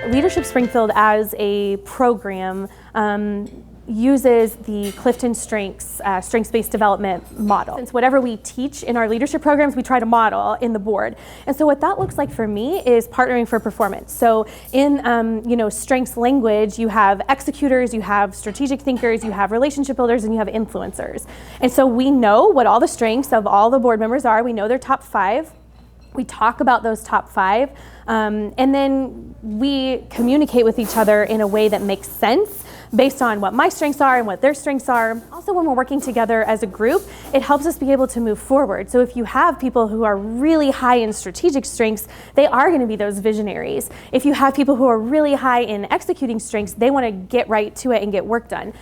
Leadership Springfield as a program uses the CliftonStrengths strengths-based development model. Since whatever we teach in our leadership programs, we try to model in the board. And so what that looks like for me is partnering for performance. So in strengths language, you have executors, you have strategic thinkers, you have relationship builders, and you have influencers. And so we know what all the strengths of all the board members are. We know their top 5. We talk about those top 5, and then we communicate with each other in a way that makes sense based on what my strengths are and what their strengths are. Also, when we're working together as a group, it helps us be able to move forward. So if you have people who are really high in strategic strengths, they are going to be those visionaries. If you have people who are really high in executing strengths, they want to get right to it and get work done.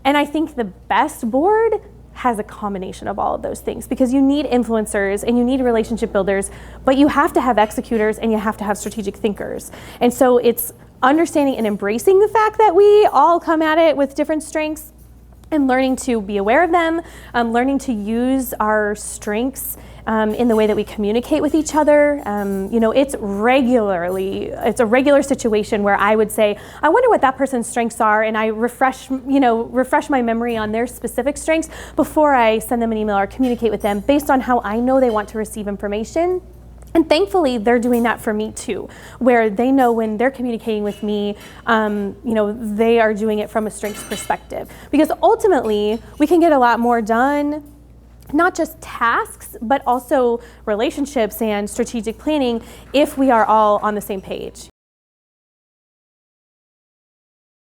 And I think the best board has a combination of all of those things, because you need influencers and you need relationship builders, but you have to have executors and you have to have strategic thinkers. And so it's understanding and embracing the fact that we all come at it with different strengths and learning to be aware of them, learning to use our strengths in the way that we communicate with each other. It's a regular situation where I would say, I wonder what that person's strengths are, and I refresh my memory on their specific strengths before I send them an email or communicate with them based on how I know they want to receive information. And thankfully, they're doing that for me too, where they know when they're communicating with me, they are doing it from a strengths perspective. Because ultimately, we can get a lot more done, not just tasks, but also relationships and strategic planning if we are all on the same page.